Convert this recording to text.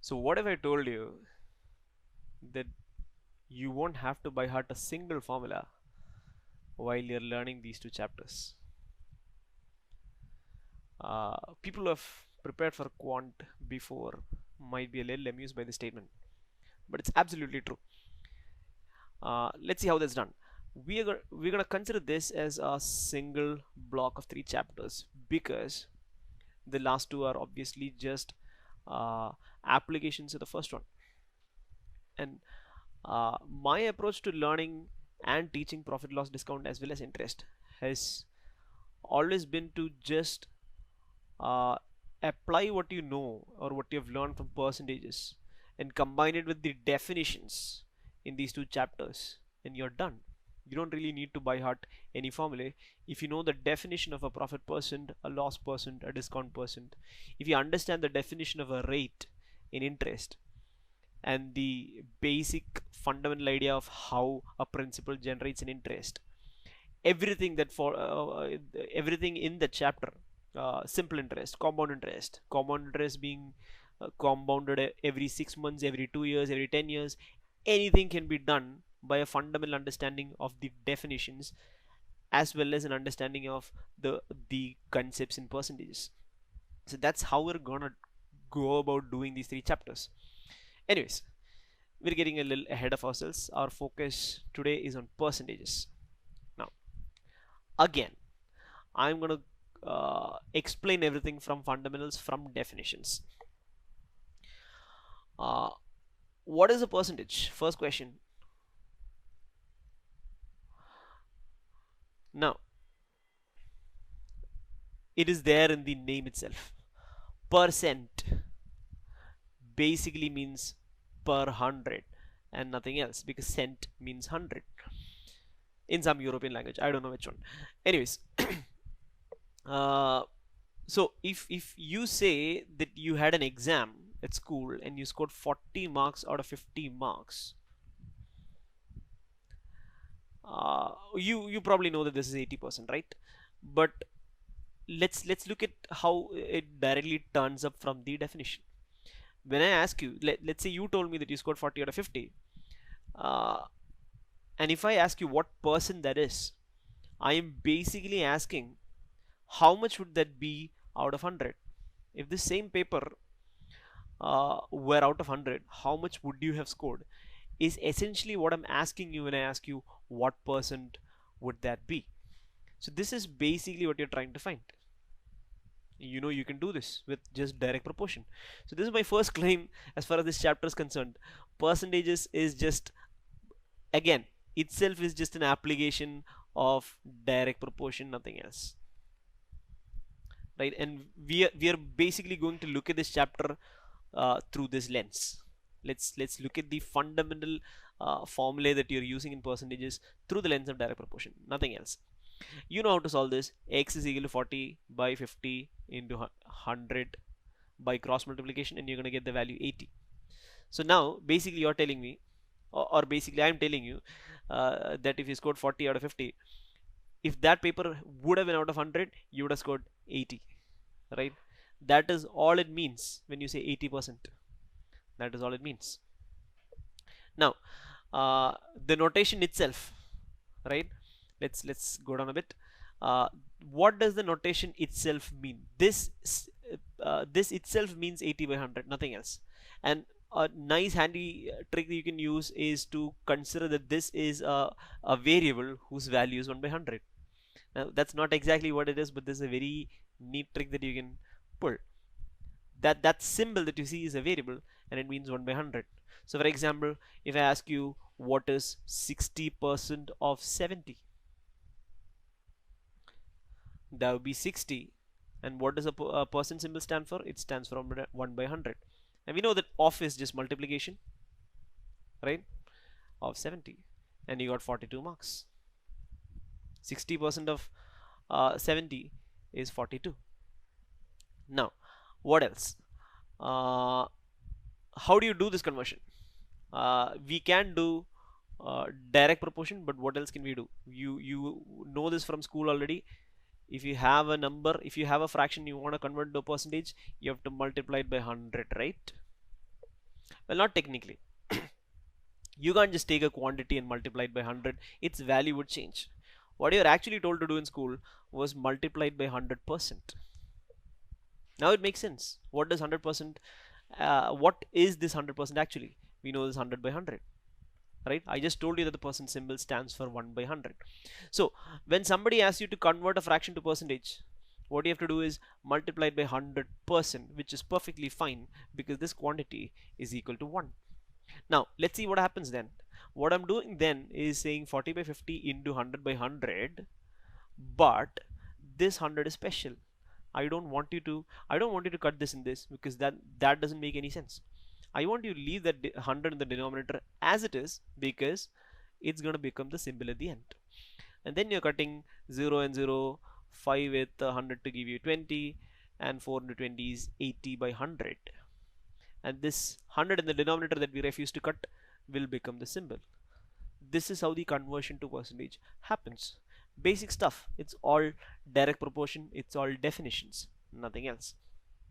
So what if I told you that you won't have to by heart a single formula while you're learning these two chapters? People who have prepared for quant before might be a little amused by the statement, but it's absolutely true. Let's see how that's done. We're gonna consider this as a single block of three chapters because the last two are obviously just uh, applications of the first one. And my approach to learning and teaching profit loss discount as well as interest has always been to just uh, apply what you know or what you've learned from percentages and combine it with the definitions in these two chapters, and you're done. You don't really need to by heart any formula. If you know the definition of a profit percent, a loss percent, a discount percent, if you understand the definition of a rate in interest and the basic fundamental idea of how a principal generates an interest, everything that for everything in the chapter, simple interest, compound interest being compounded every 6 months, every 2 years, every 10 years, anything can be done by a fundamental understanding of the definitions as well as an understanding of the concepts in percentages. So that's how we're gonna go about doing these three chapters. Anyways, we're getting a little ahead of ourselves. Our focus today is on percentages. Now again, I'm gonna explain everything from fundamentals, from definitions. uh, what is a percentage? First question. Now it is there in the name itself. Percent basically means per 100 and nothing else, because cent means 100 in some European language, I don't know which one. Anyways, uh, so if you say that you had an exam at school and you scored 40 marks out of 50 marks, you probably know that this is 80%, right? But let's look at how it directly turns up from the definition. When I ask you, let's say you told me that you scored 40 out of 50, uh, and if I ask you what percent that is, I am basically asking how much would that be out of 100. If the same paper were out of 100, how much would you have scored, is essentially what I'm asking you when I ask you what percent would that be. So this is basically what you're trying to find. You know, you can do this with just direct proportion. So this is my first claim as far as this chapter is concerned. Percentages is just, again, itself is just an application of direct proportion, nothing else, right? And we are basically going to look at this chapter through this lens. Let's look at the fundamental formulae that you're using in percentages through the lens of direct proportion, nothing else. You know how to solve this. X is equal to 40 by 50 into 100 by cross multiplication, and you're going to get the value 80. So now basically you're telling me, or basically I'm telling you, that if you scored 40 out of 50, if that paper would have been out of 100, you would have scored 80, right? That is all it means when you say 80%. That is all it means. Now the notation itself, right? Let's go down a bit. What does the notation itself mean? This itself means 80 by 100, nothing else. And a nice handy trick that you can use is to consider that this is a variable whose value is 1 by 100. Now that's not exactly what it is, but this is a very neat trick that you can pull. That symbol that you see is a variable and it means 1 by 100. So for example, if I ask you what is 60% of 70, that would be 60. And what does a percent symbol stand for? It stands for 1 by 100. And we know that of is just multiplication, right, of 70, and you got 42 marks. 60% of 70 is 42. Now what else? How do you do this conversion? We can do direct proportion, but what else can we do? You know this from school already. If you have a number, if you have a fraction you want to convert to a percentage, you have to multiply it by 100, right? Well, not technically. You can't just take a quantity and multiply it by 100. Its value would change. What you're actually told to do in school was multiplied by 100%. Now it makes sense. What does 100%, what is this 100% actually? We know this 100 by 100, right? I just told you that the percent symbol stands for 1 by 100. So when somebody asks you to convert a fraction to percentage, what you have to do is multiply it by 100%, which is perfectly fine because this quantity is equal to 1. Now let's see what happens then. What I'm doing then is saying 40 by 50 into 100 by 100, but this 100 is special. I don't want you to cut this in this, because that doesn't make any sense. I want you to leave that 100 in the denominator as it is, because it's going to become the symbol at the end. And then you're cutting 0 and 0, 5 with 100 to give you 20, and 4 into 20 is 80 by 100. And this 100 in the denominator that we refuse to cut will become the symbol. This is how the conversion to percentage happens. Basic stuff. It's all direct proportion, it's all definitions, nothing else.